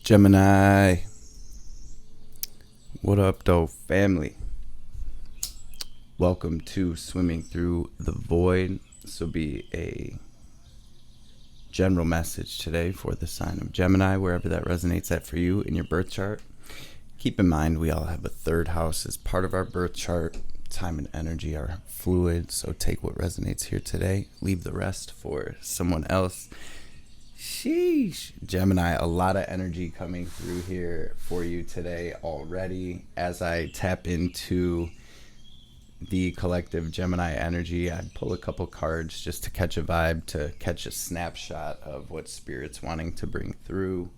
Gemini, what up though family? Welcome to Swimming Through the Void. This will be a general message today for the sign of Gemini, wherever that resonates at for you in your birth chart. Keep in mind we all have a third house as part of our birth chart. Time and energy are fluid, so take what resonates here today, leave the rest for someone else. Sheesh. Gemini, a lot of energy coming through here for you today already. As I tap into the collective Gemini energy, I'd pull a couple cards just to catch a vibe, to catch a snapshot of what Spirit's wanting to bring through.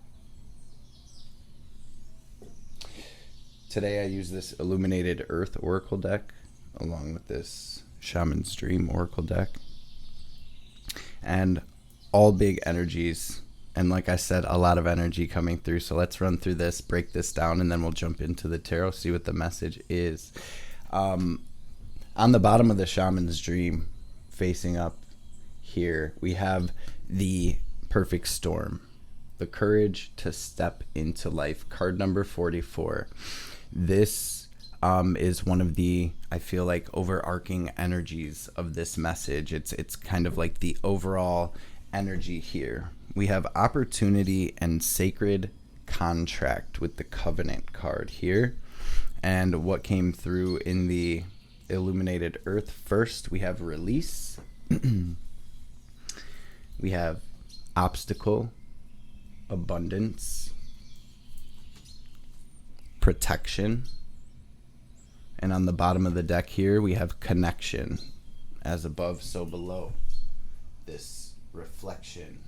Today I use this Illuminated Earth Oracle deck along with this Shaman's Dream Oracle deck. And all big energies, and like I said, a lot of energy coming through. So let's run through this, break this down, and then we'll jump into the tarot, see what the message is. On the bottom of the Shaman's Dream, facing up here, we have the perfect storm, the courage to step into life, card number 44. This is one of the, I feel like, overarching energies of this message. It's kind of like the overall energy here. We have opportunity and sacred contract with the covenant card here. And what came through in the Illuminated Earth first, we have release. We have obstacle, abundance, protection. And on the bottom of the deck here, we have connection. As above, so below. This reflection.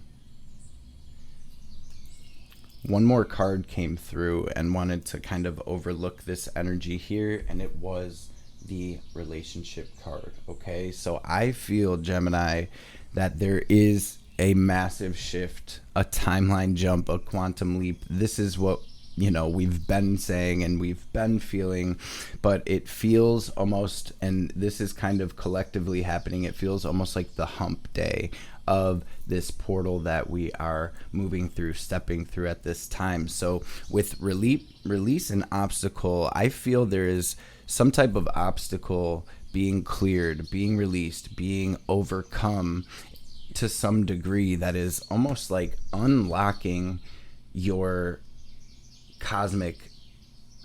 One more card came through and wanted to kind of overlook this energy here, and it was the relationship card. Okay, so I feel, Gemini, that there is a massive shift, a timeline jump, a quantum leap. This is what we've been saying and we've been feeling, but it feels almost, and this is kind of collectively happening, it feels almost like the hump day of this portal that we are moving through, stepping through at this time. So with release and obstacle, I feel there is some type of obstacle being cleared, being released, being overcome to some degree, that is almost like unlocking your cosmic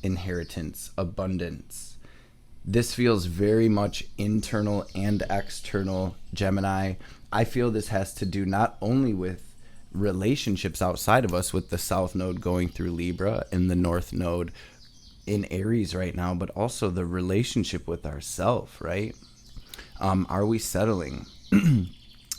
inheritance, abundance. This feels very much internal and external, Gemini. I feel this has to do not only with relationships outside of us, with the South Node going through Libra and the North Node in Aries right now, but also the relationship with ourself, right? Are we settling?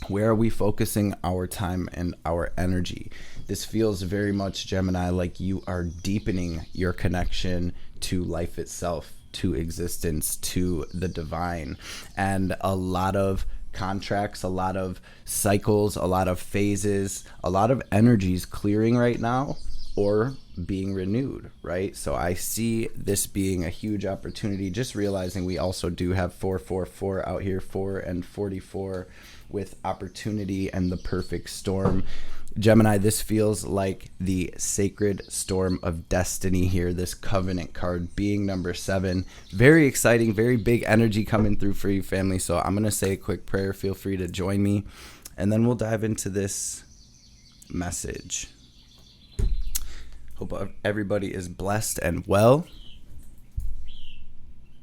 Where are we focusing our time and our energy? This feels very much, Gemini, like you are deepening your connection to life itself, to existence, to the divine. And a lot of contracts, a lot of cycles, a lot of phases, a lot of energies clearing right now or being renewed, right? So I see this being a huge opportunity, just realizing we also do have 444 out here, 4 and 44, with opportunity and the perfect storm. Gemini, this feels like the sacred storm of destiny here, this covenant card being number 7. Very exciting, very big energy coming through for you, family. So I'm going to say a quick prayer. Feel free to join me, and then we'll dive into this message. Hope everybody is blessed and well.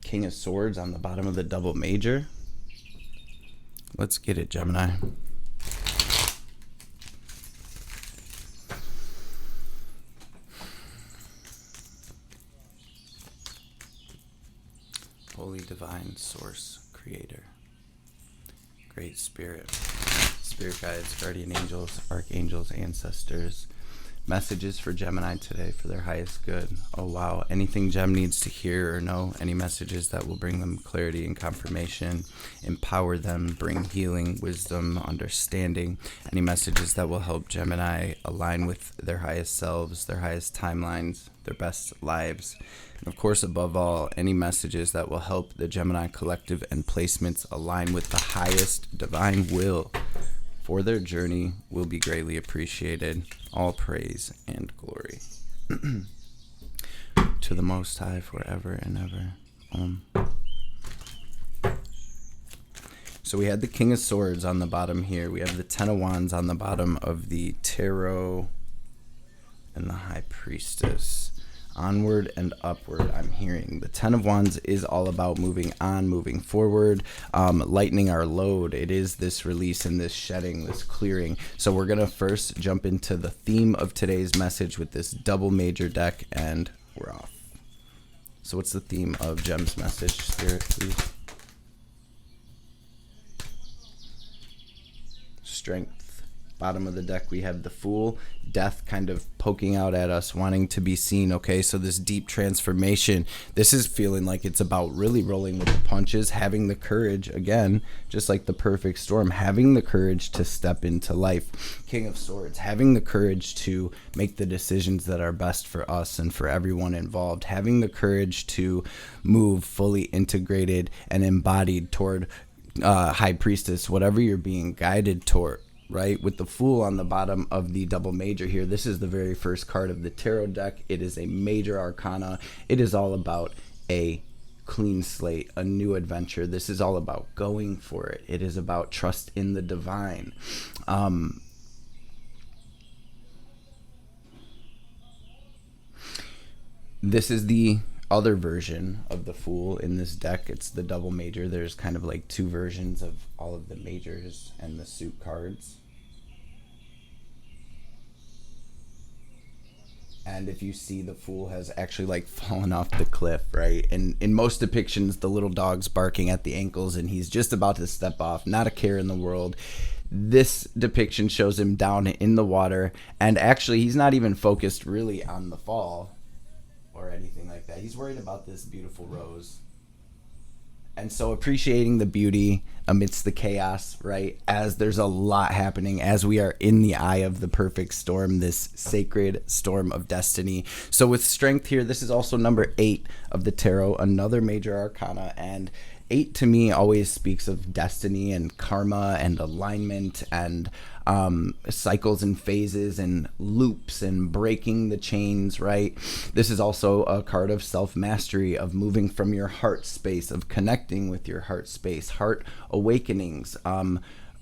King of Swords on the bottom of the double major. Let's get it, Gemini. Holy Divine Source Creator, Great Spirit, Spirit Guides, Guardian Angels, Archangels, Ancestors, messages for Gemini today for their highest good. Oh wow, anything Gem needs to hear or know, any messages that will bring them clarity and confirmation, empower them, bring healing, wisdom, understanding, any messages that will help Gemini align with their highest selves, their highest timelines, their best lives. And of course, above all, any messages that will help the Gemini collective and placements align with the highest divine will for their journey will be greatly appreciated. All praise and glory. To the Most High forever and ever. So we had the King of Swords on the bottom here. We have the Ten of Wands on the bottom of the Tarot and the High Priestess. Onward and upward, I'm hearing. The Ten of Wands is all about moving on, moving forward, lightening our load. It is this release and this shedding, this clearing. So we're going to first jump into the theme of today's message with this double major deck, and we're off. So what's the theme of Jem's message, Spirit, please? Strength. Bottom of the deck, we have the Fool, death kind of poking out at us, wanting to be seen. Okay, so this deep transformation, this is feeling like it's about really rolling with the punches, having the courage, again, just like the perfect storm, having the courage to step into life. King of Swords, having the courage to make the decisions that are best for us and for everyone involved, having the courage to move fully integrated and embodied toward High Priestess, whatever you're being guided toward. Right, with the Fool on the bottom of the double major here. This is the very first card of the tarot deck. It is a major arcana. It is all about a clean slate, a new adventure. This is all about going for it. It is about trust in the divine. This is the other version of the Fool in this deck. It's the double major. There's kind of like two versions of all of the majors and the suit cards. And if you see, the Fool has actually like fallen off the cliff, right? And in most depictions, the little dog's barking at the ankles and he's just about to step off, not a care in the world. This depiction shows him down in the water, and actually he's not even focused really on the fall or anything like that. He's worried about this beautiful rose. And so appreciating the beauty amidst the chaos, right? As there's a lot happening, as we are in the eye of the perfect storm, this sacred storm of destiny. So with strength here, this is also number 8 of the tarot, another major arcana. And 8 to me always speaks of destiny and karma and alignment and cycles and phases and loops and breaking the chains, right? This is also a card of self-mastery, of moving from your heart space, of connecting with your heart space, heart awakenings,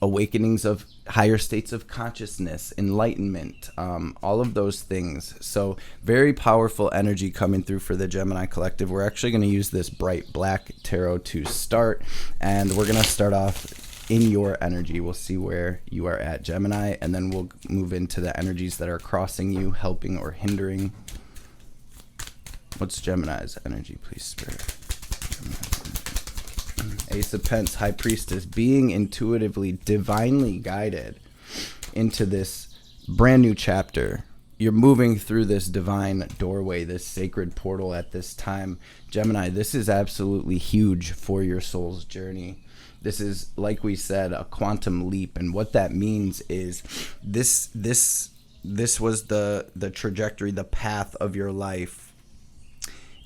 awakenings of higher states of consciousness, enlightenment, all of those things. So very powerful energy coming through for the Gemini collective. We're actually going to use this bright black tarot to start, and we're going to start off in your energy. We'll see where you are at, Gemini, and then we'll move into the energies that are crossing you, helping or hindering. What's Gemini's energy, please, Spirit? Ace of Pentacles, High Priestess, being intuitively, divinely guided into this brand new chapter. You're moving through this divine doorway, this sacred portal at this time. Gemini, this is absolutely huge for your soul's journey. This is, like we said, a quantum leap, and what that means is this was the trajectory, the path of your life.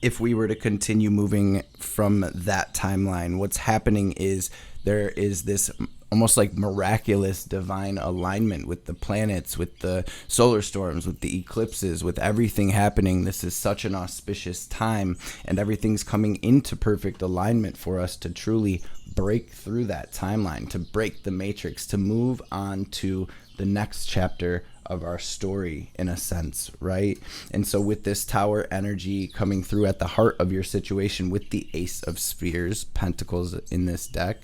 If we were to continue moving from that timeline, what's happening is there is this almost like miraculous divine alignment with the planets, with the solar storms, with the eclipses, with everything happening. This is such an auspicious time, and everything's coming into perfect alignment for us to truly break through that timeline, to break the matrix, to move on to the next chapter of our story, in a sense, right? And so with this Tower energy coming through at the heart of your situation with the Ace of Spheres, Pentacles in this deck,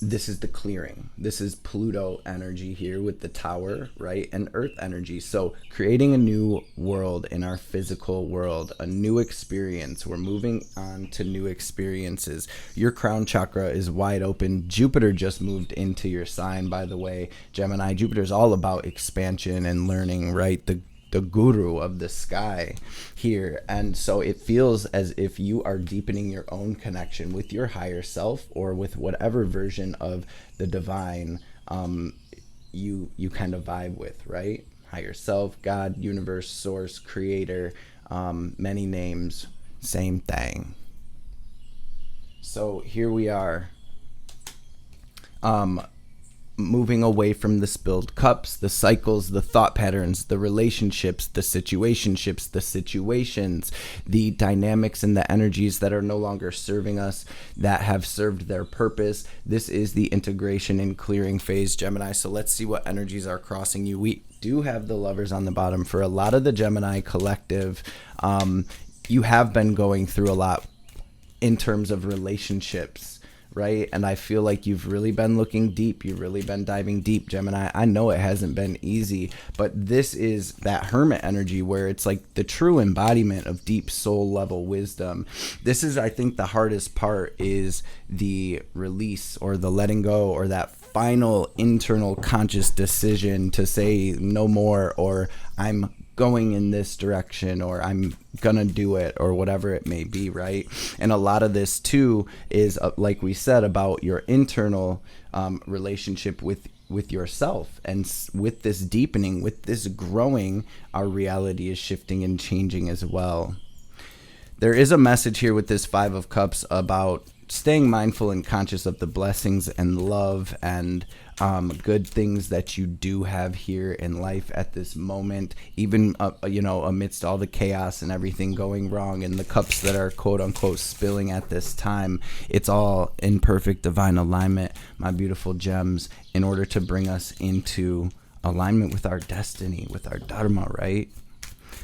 this is the clearing. This is Pluto energy here with the Tower, right? And Earth energy. So creating a new world in our physical world, a new experience. We're moving on to new experiences. Your crown chakra is wide open. Jupiter just moved into your sign, by the way. Gemini, Jupiter is all about expansion and learning, right? The guru of the sky here. And so it feels as if you are deepening your own connection with your higher self, or with whatever version of the divine you kind of vibe with, right? Higher self, God, universe, source, creator, many names, same thing. So here we are. moving away from the spilled cups, the cycles, the thought patterns, the relationships, the situationships, the situations, the dynamics and the energies that are no longer serving us, that have served their purpose. This is the integration and clearing phase, Gemini. So let's see what energies are crossing you. We do have the Lovers on the bottom. For a lot of the Gemini collective, you have been going through a lot in terms of relationships, right? And I feel like you've really been looking deep. You've really been diving deep, Gemini. I know it hasn't been easy, but this is that hermit energy where it's like the true embodiment of deep soul level wisdom. This is, I think, the hardest part is the release or the letting go, or that final internal conscious decision to say no more, or I'm going in this direction, or I'm gonna do it, or whatever it may be, right? And a lot of this too is like we said, about your internal relationship with yourself. And with this deepening, with this growing, our reality is shifting and changing as well. There is a message here with this Five of Cups about staying mindful and conscious of the blessings and love and good things that you do have here in life at this moment, even amidst all the chaos and everything going wrong and the cups that are quote unquote spilling at this time. It's all in perfect divine alignment, my beautiful gems, in order to bring us into alignment with our destiny, with our dharma, right?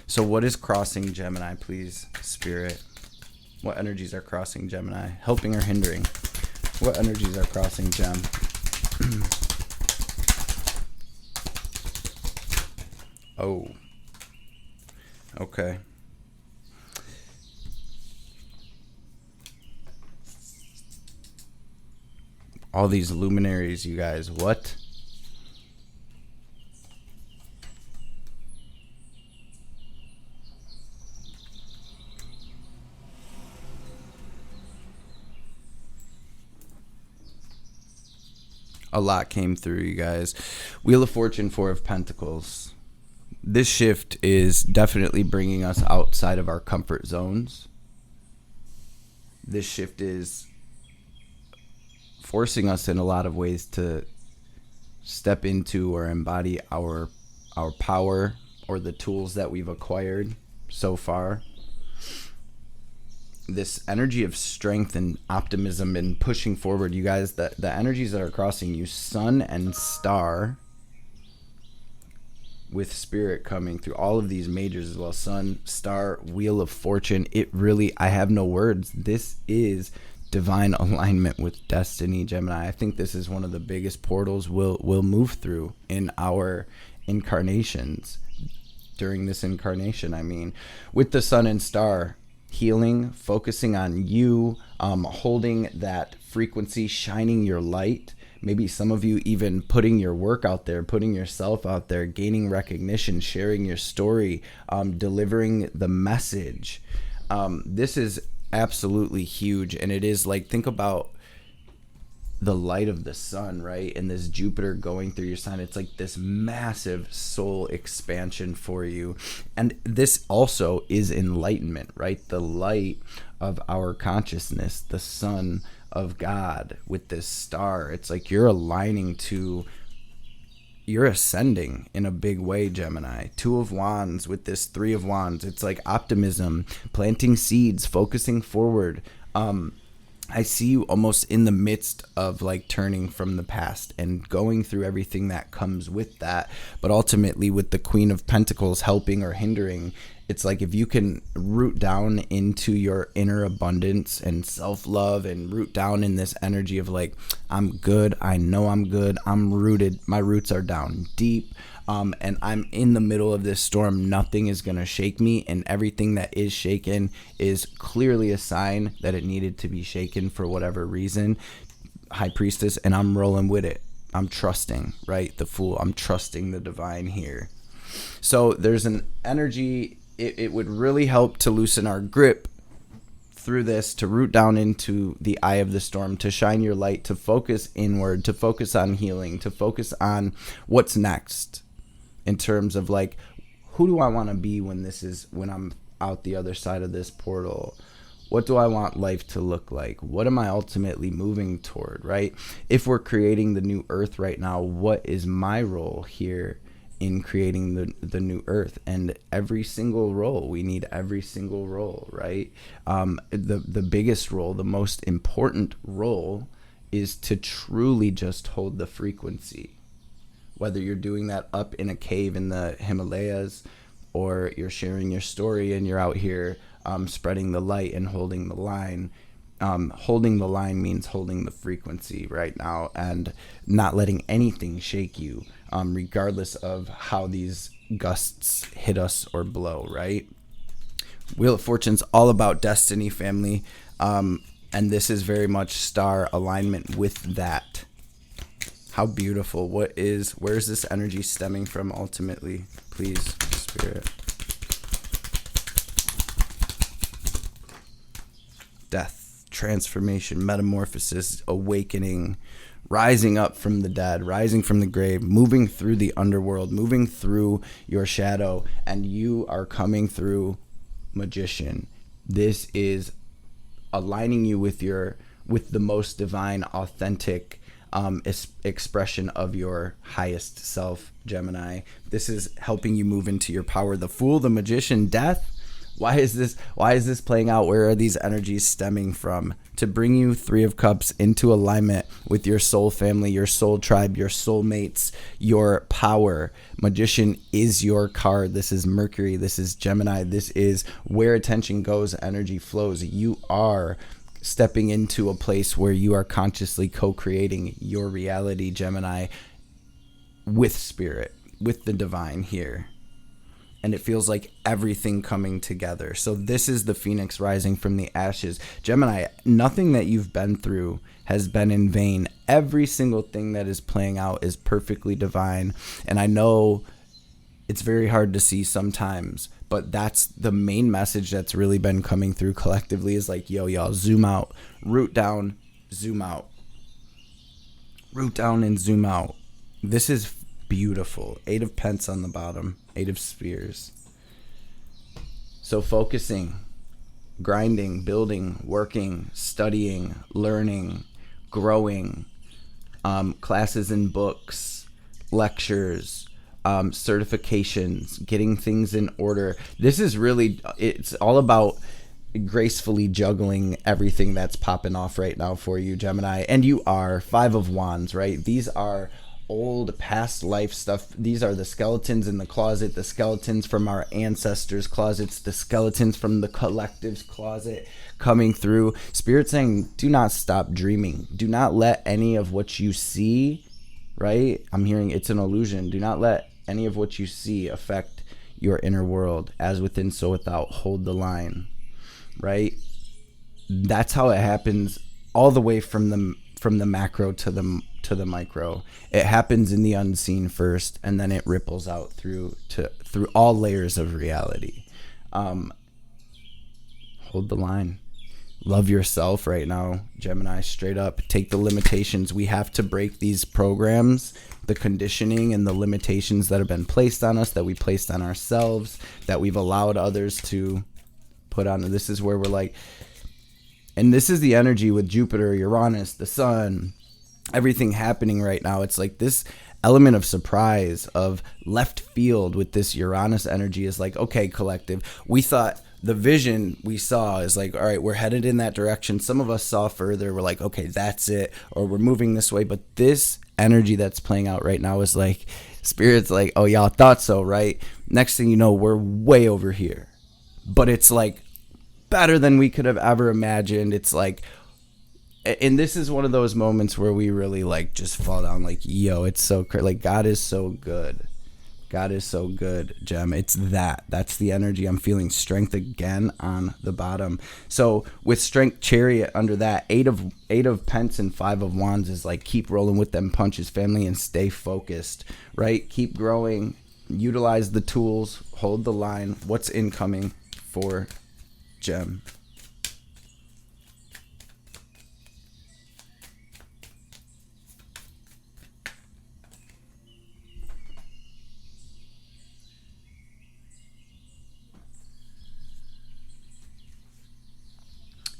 So what is crossing Gemini, please, Spirit? What energies are crossing Gemini? Helping or hindering? What energies are crossing Gem? Oh. Okay. All these luminaries, you guys. What? A lot came through, you guys. Wheel of Fortune, Four of Pentacles. This shift is definitely bringing us outside of our comfort zones. This shift is forcing us in a lot of ways to step into or embody our power, or the tools that we've acquired so far. This energy of strength and optimism and pushing forward, you guys, the energies that are crossing you, Sun and Star, with Spirit coming through all of these majors as well. Sun, Star, Wheel of Fortune. It really, I have no words. This is divine alignment with destiny, Gemini. I think this is one of the biggest portals we'll move through in our incarnations, during this incarnation. I mean, with the Sun and Star, healing, focusing on you, holding that frequency, shining your light. Maybe some of you even putting your work out there, putting yourself out there, gaining recognition, sharing your story, delivering the message. This is absolutely huge. And it is like, think about the light of the sun, right? And this Jupiter going through your sign. It's like this massive soul expansion for you. And this also is enlightenment, right? The light of our consciousness, the sun of God with this star. It's like you're aligning to, you're ascending in a big way, Gemini. Two of Wands with this Three of Wands. It's like optimism, planting seeds, focusing forward. I see you almost in the midst of like turning from the past and going through everything that comes with that. But ultimately with the Queen of Pentacles helping or hindering, it's like if you can root down into your inner abundance and self-love and root down in this energy of like, I'm good, I know I'm good, I'm rooted, my roots are down deep. And I'm in the middle of this storm. Nothing is going to shake me, and everything that is shaken is clearly a sign that it needed to be shaken for whatever reason. High Priestess, and I'm rolling with it. I'm trusting, right? The Fool. I'm trusting the divine here. So there's an energy. It would really help to loosen our grip through this, to root down into the eye of the storm, to shine your light, to focus inward, to focus on healing, to focus on what's next. In terms of like, who do I want to be when I'm out the other side of this portal? What do I want life to look like? What am I ultimately moving toward, right? If we're creating the new earth right now, what is my role here in creating the new earth? And every single role, we need every single role, right? The biggest role, the most important role is to truly just hold the frequency. Whether you're doing that up in a cave in the Himalayas, or you're sharing your story and you're out here spreading the light and holding the line. Holding the line means holding the frequency right now and not letting anything shake you, regardless of how these gusts hit us or blow, right? Wheel of Fortune's all about destiny, family. And this is very much star alignment with that. How beautiful. Where's this energy stemming from ultimately? Please, Spirit. Death, transformation, metamorphosis, awakening, rising up from the dead, rising from the grave, moving through the underworld, moving through your shadow, and you are coming through, Magician. This is aligning you with the most divine, authentic expression of your highest self, Gemini. This is helping you move into your power. The Fool, the Magician, Death. Why is this playing out? Where are these energies stemming from? To bring you Three of Cups into alignment with your soul family, your soul tribe, your soul mates, your power. Magician is your card. This is Mercury. This is Gemini. This is where attention goes, energy flows. You are stepping into a place where you are consciously co-creating your reality, Gemini, with spirit, with the divine here. And it feels like everything coming together. So this is the phoenix rising from the ashes. Gemini, nothing that you've been through has been in vain. Every single thing that is playing out is perfectly divine. And I know it's very hard to see sometimes, but that's the main message that's really been coming through collectively is like, yo, y'all, zoom out, root down, zoom out. Root down and zoom out. This is beautiful. 8 of Pence on the bottom, 8 of Spears. So focusing, grinding, building, working, studying, learning, growing, classes and books, lectures, certifications, getting things in order. This is really, it's all about gracefully juggling everything that's popping off right now for you, Gemini. And you are 5 of Wands, right? These are old past life stuff. These are the skeletons in the closet, the skeletons from our ancestors' closets, the skeletons from the collective's closet coming through. Spirit saying, do not stop dreaming. Do not let any of what you see, right? I'm hearing it's an illusion. Do not let any of what you see affect your inner world. As within, so without. Hold the line, right? That's how it happens all the way from the macro to the micro. It happens in the unseen first, and then it ripples out through all layers of reality. Hold the line. Love yourself right now, Gemini. Straight up, take the limitations. We have to break these programs, the conditioning and the limitations that have been placed on us, that we placed on ourselves, that we've allowed others to put on. This is where we're like, and this is the energy with Jupiter, Uranus, the sun, everything happening right now. It's like this element of surprise, of left field with this Uranus energy is like, okay, collective, we thought the vision we saw is like, all right, we're headed in that direction. Some of us saw further. We're like, okay, that's it. Or we're moving this way. But this energy that's playing out right now is like, Spirit's like, oh, y'all thought so, right? Next thing you know, we're way over here. But it's like better than we could have ever imagined. It's like, and this is one of those moments where we really like just fall down like, yo, it's so crazy. Like, God is so good. God is so good, Gem. That's the energy I'm feeling. Strength again on the bottom. So with Strength, Chariot under that, eight of Pence and 5 of Wands is like, keep rolling with them punches, family, and stay focused, right? Keep growing, utilize the tools, hold the line. What's incoming for Gem?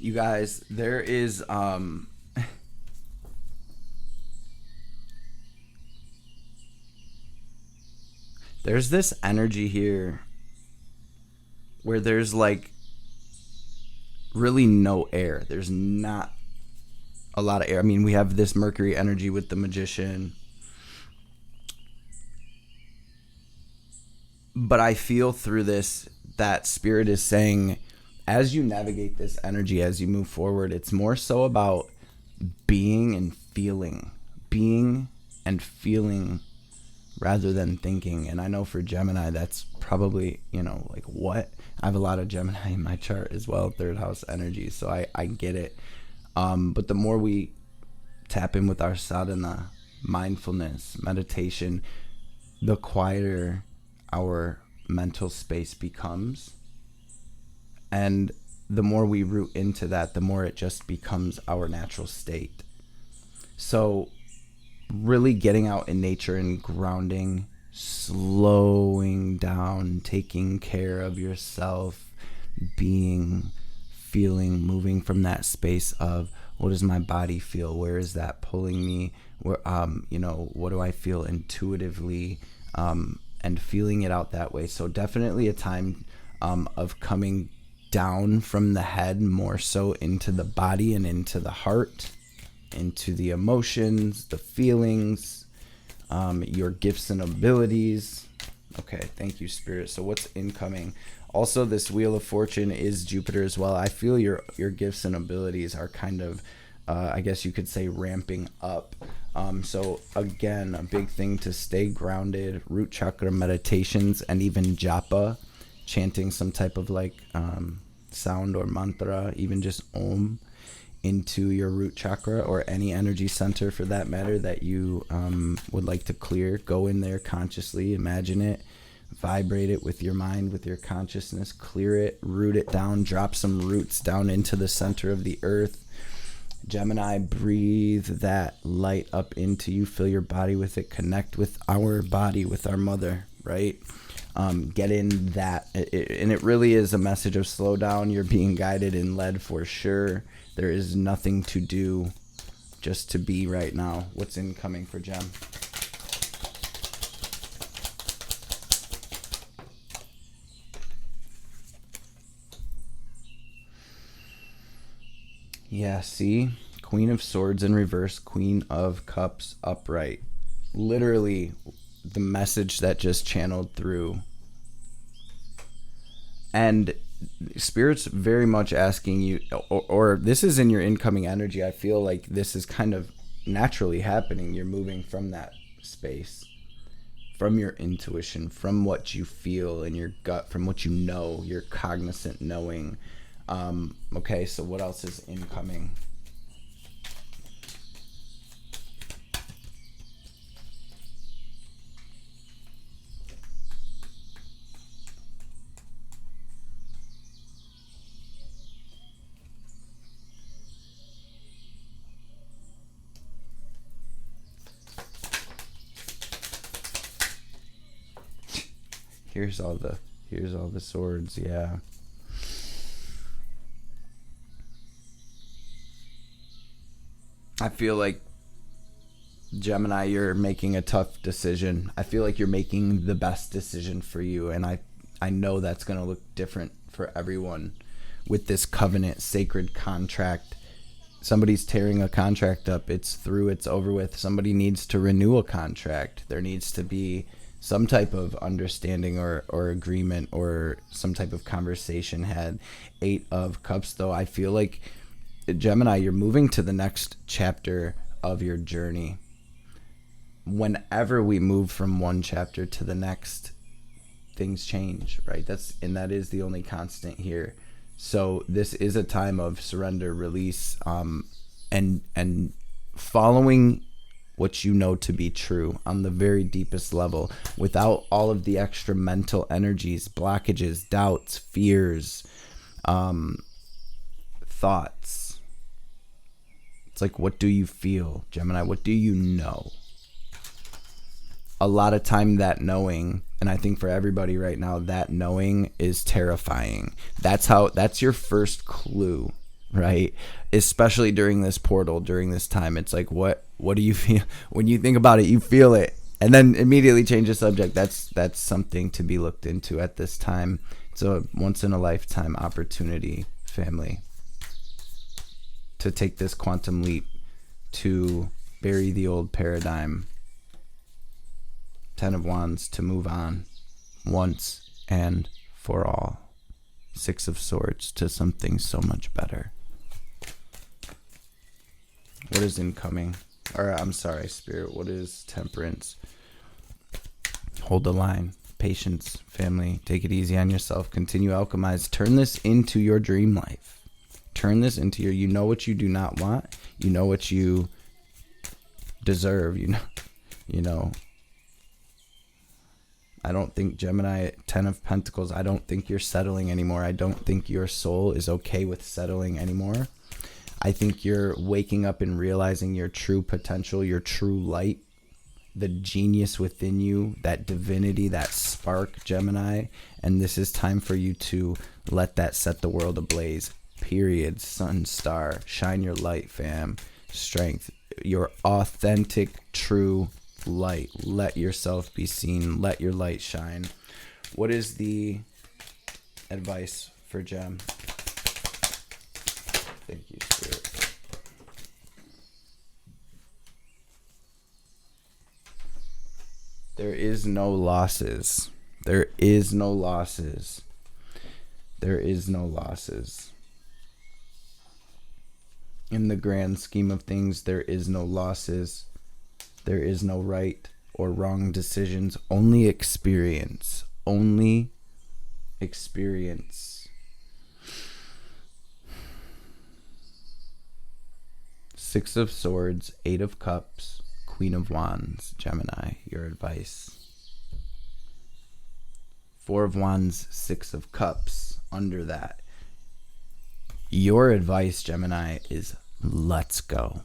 You guys, there is there's this energy here where there's like really no air. There's not a lot of air. I mean, we have this Mercury energy with the Magician. But I feel through this that Spirit is saying, as you navigate this energy, as you move forward, it's more so about being and feeling. Being and feeling rather than thinking. And I know for Gemini, that's probably, like what? I have a lot of Gemini in my chart as well, third house energy. So I get it. But the more we tap in with our sadhana, mindfulness, meditation, the quieter our mental space becomes. And the more we root into that, the more it just becomes our natural state. So really getting out in nature and grounding, slowing down, taking care of yourself, being, feeling, moving from that space of what does my body feel? Where is that pulling me? Where, what do I feel intuitively? And feeling it out that way. So definitely a time of coming down from the head more so into the body and into the heart, into the emotions, the feelings, your gifts and abilities. Okay, thank you, Spirit. So what's incoming? Also, this Wheel of Fortune is Jupiter as well. I feel your gifts and abilities are kind of, I guess you could say, ramping up. So again, a big thing to stay grounded, root chakra meditations, and even japa, chanting some type of sound or mantra, even just om, into your root chakra or any energy center for that matter that you would like to clear. Go in there consciously, imagine it, vibrate it with your mind, with your consciousness, clear it, root it down, drop some roots down into the center of the earth. Gemini, breathe that light up into you, fill your body with it, connect with our body, with our mother, right? Get in that. And it really is a message of slow down. You're being guided and led for sure. There is nothing to do, just to be right now. What's incoming for Gem? Yeah, see? Queen of Swords in reverse, Queen of Cups upright. Literally the message that just channeled through. And Spirit's very much asking you, or this is in your incoming energy. I feel like this is kind of naturally happening. You're moving from that space, from your intuition, from what you feel in your gut, from what you know, your cognizant knowing. Okay, so what else is incoming? Here's all the swords, yeah. I feel like, Gemini, you're making a tough decision. I feel like you're making the best decision for you, and I know that's going to look different for everyone with this covenant, sacred contract. Somebody's tearing a contract up. It's through, it's over with. Somebody needs to renew a contract. There needs to be some type of understanding or agreement or some type of conversation had. 8 of Cups, though, I feel like, Gemini, you're moving to the next chapter of your journey. Whenever we move from one chapter to the next, things change, right? That is the only constant here. So this is a time of surrender, release, and following what you know to be true on the very deepest level, without all of the extra mental energies, blockages, doubts, fears, thoughts. It's like, what do you feel, Gemini? What do you know? A lot of time that knowing, and I think for everybody right now, that knowing is terrifying. That's your first clue right? Especially during this portal, during this time. It's like, what do you feel when you think about it? You feel it, and then immediately change the subject. That's something to be looked into at this time. It's a once in a lifetime opportunity, family, to take this quantum leap, to bury the old paradigm. 10 of Wands, to move on once and for all. 6 of Swords, to something so much better. What is incoming? Or I'm sorry, Spirit, what is Temperance? Hold the line. Patience, family. Take it easy on yourself. Continue alchemize. Turn this into your dream life. Turn this into your, you know what you do not want. You know what you deserve. You know. I don't think, Gemini, 10 of Pentacles, I don't think you're settling anymore. I don't think your soul is okay with settling anymore. I think you're waking up and realizing your true potential, your true light, the genius within you, that divinity, that spark, Gemini. And this is time for you to let that set the world ablaze. Period. Sun, star, shine your light, fam. Strength, your authentic, true light. Let yourself be seen. Let your light shine. What is the advice for Gem? Thank you, Spirit. There is no losses. There is no losses. There is no losses. In the grand scheme of things, there is no losses. There is no right or wrong decisions. Only experience. Only experience. Six of Swords, 8 of Cups, Queen of Wands, Gemini, your advice. 4 of Wands, 6 of Cups, under that. Your advice, Gemini, is let's go.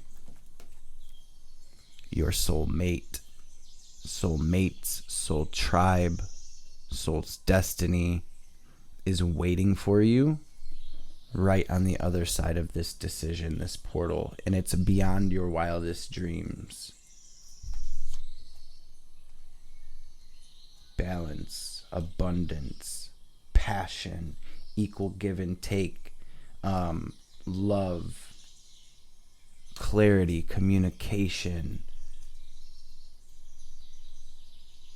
Your soulmate, soulmates, soul tribe, soul's destiny is waiting for you right on the other side of this decision, this portal, and it's beyond your wildest dreams. Balance, abundance, passion, equal give and take, love, clarity, communication,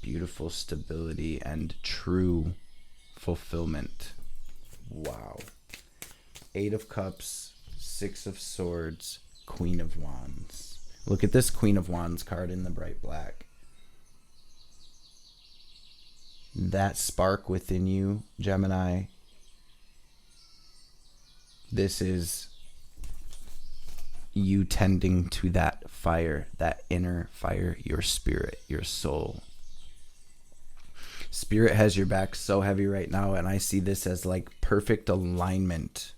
beautiful stability, and true fulfillment. Wow. 8 of Cups, 6 of Swords, Queen of Wands. Look at this Queen of Wands card in the bright black. That spark within you, Gemini, this is you tending to that fire, that inner fire, your spirit, your soul. Spirit has your back so heavy right now, and I see this as like perfect alignment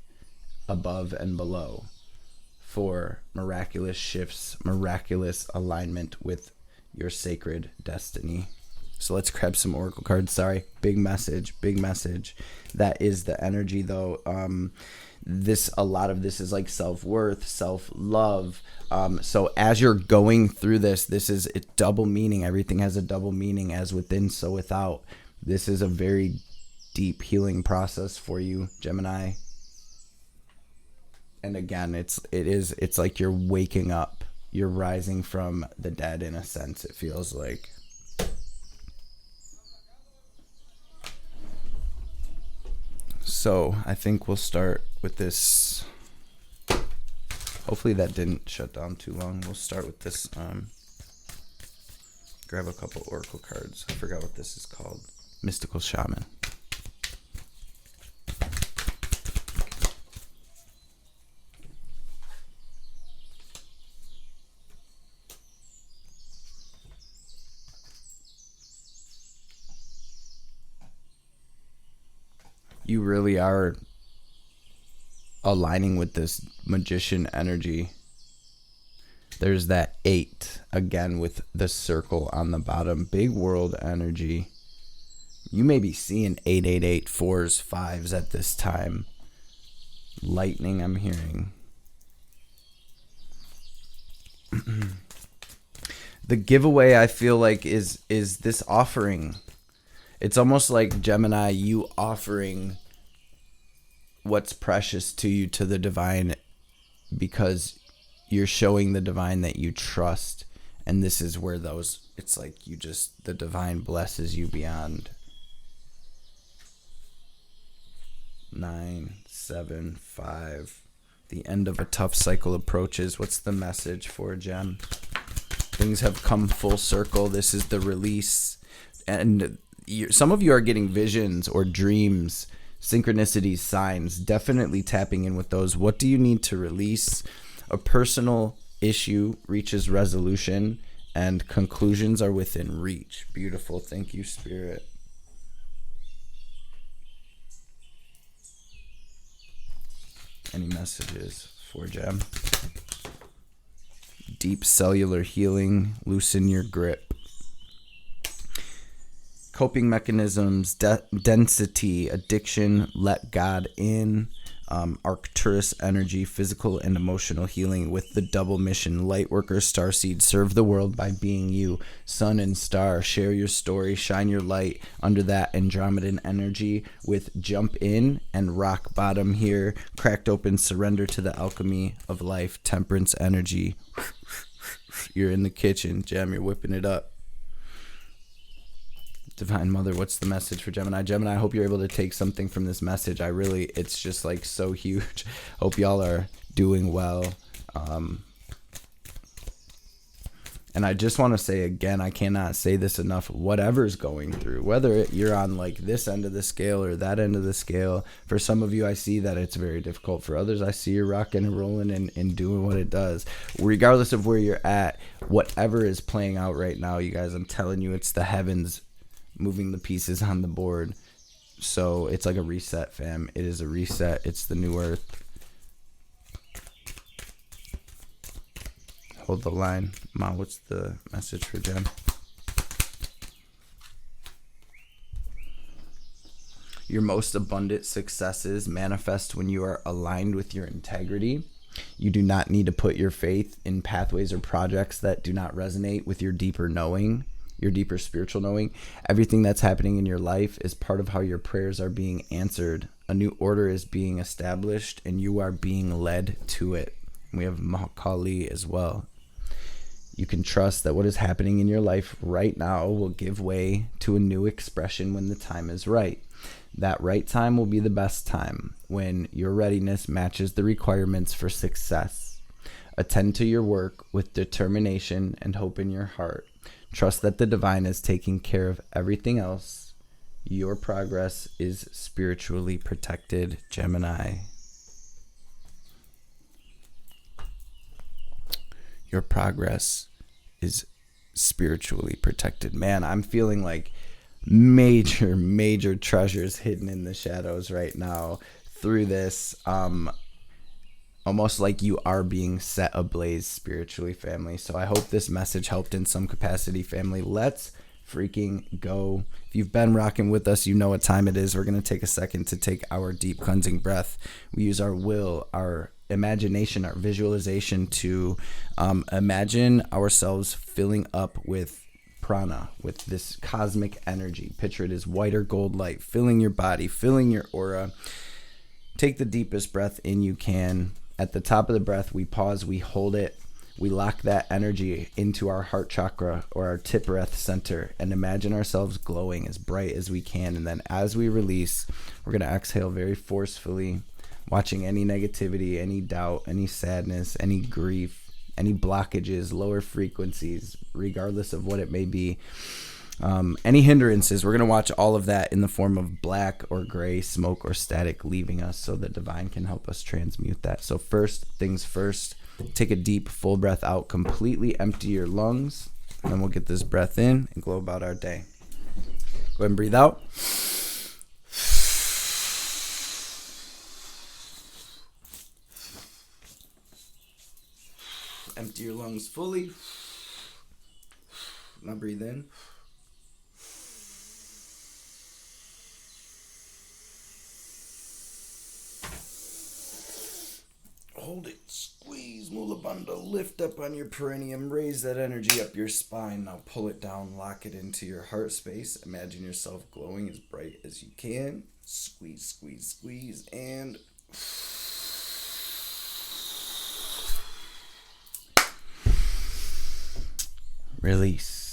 above and below for miraculous shifts, miraculous alignment with your sacred destiny. So let's grab some oracle cards. Sorry, big message. That is the energy, though. A lot of this is like self-worth, self-love. So as you're going through this is a double meaning. Everything has a double meaning, as within, so without. This is a very deep healing process for you, Gemini. And again, it's like you're waking up. You're rising from the dead, in a sense, it feels like. So I think we'll start with this. Hopefully that didn't shut down too long. We'll start with this. Grab a couple oracle cards. I forgot what this is called. Mystical Shaman. You really are aligning with this magician energy. There's that 8 again with the circle on the bottom. Big world energy. You may be seeing 888 4s, 5s at this time. Lightning, I'm hearing. The giveaway, I feel like, is this offering. It's almost like, Gemini, you offering what's precious to you to the divine, because you're showing the divine that you trust. And this is where it's like the divine blesses you beyond. 9, 7, 5. The end of a tough cycle approaches. What's the message for Gem? Things have come full circle. This is the release. And some of you are getting visions or dreams, synchronicities, signs. Definitely tapping in with those. What do you need to release? A personal issue reaches resolution, and conclusions are within reach. Beautiful. Thank you, Spirit. Any messages for Gem? Deep cellular healing. Loosen your grip. Coping mechanisms. Density. Addiction. Let God in. Arcturus energy. Physical and emotional healing with the double mission. Lightworker, starseed. Serve the world by being you. Sun and star. Share your story. Shine your light under that Andromedan energy with jump in and rock bottom here. Cracked open. Surrender to the alchemy of life. Temperance energy. You're in the kitchen, Gem. You're whipping it up. Divine Mother, what's the message for Gemini? Gemini, I hope you're able to take something from this message. It's just like so huge. Hope y'all are doing well. And I just want to say again, I cannot say this enough, whatever's going through, whether you're on like this end of the scale or that end of the scale, for some of you, I see that it's very difficult. For others, I see you're rocking and rolling and doing what it does. Regardless of where you're at, whatever is playing out right now, you guys, I'm telling you, it's the heavens moving the pieces on the board. So it's like a reset, fam. It is a reset. It's the new earth. Hold the line. Ma, what's the message for Gem? Your most abundant successes manifest when you are aligned with your integrity. You do not need to put your faith in pathways or projects that do not resonate with your deeper knowing, your deeper spiritual knowing. Everything that's happening in your life is part of how your prayers are being answered. A new order is being established and you are being led to it. We have Mahakali as well. You can trust that what is happening in your life right now will give way to a new expression when the time is right. That right time will be the best time, when your readiness matches the requirements for success. Attend to your work with determination and hope in your heart. Trust that the divine is taking care of everything else. Your progress is spiritually protected, Gemini. Your progress is spiritually protected. Man, I'm feeling like major treasures hidden in the shadows right now through this. Almost like you are being set ablaze spiritually, family. So I hope this message helped in some capacity, family. Let's freaking go. If you've been rocking with us, you know what time it is. We're going to take a second to take our deep cleansing breath. We use our will, our imagination, our visualization to imagine ourselves filling up with prana, with this cosmic energy. Picture it as white or gold light filling your body, filling your aura. Take the deepest breath in you can. At the top of the breath, we pause, we hold it, we lock that energy into our heart chakra or our tip breath center and imagine ourselves glowing as bright as we can. And then as we release, we're going to exhale very forcefully, watching any negativity, any doubt, any sadness, any grief, any blockages, lower frequencies, regardless of what it may be. Any hindrances, we're going to watch all of that in the form of black or gray smoke or static leaving us so the divine can help us transmute that. So first things first, take a deep full breath out, completely empty your lungs, and then we'll get this breath in and go about our day. Go ahead and breathe out. Empty your lungs fully. Now breathe in. hold it, squeeze, mula bandha, lift up on your perineum, raise that energy up your spine. Now pull it down, lock it into your heart space. Imagine yourself glowing as bright as you can. Squeeze, squeeze, squeeze, and release.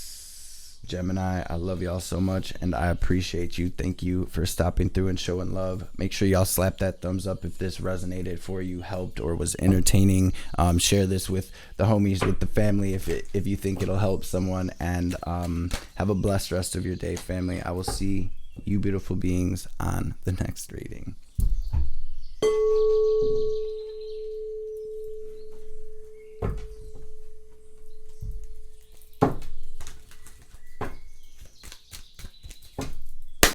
Gemini, I love y'all so much, and I appreciate you. Thank you for stopping through and showing love. Make sure y'all slap that thumbs up if this resonated for you, helped, or was entertaining. Share this with the homies, with the family, if you think it'll help someone. And have a blessed rest of your day, family. I will see you beautiful beings on the next reading.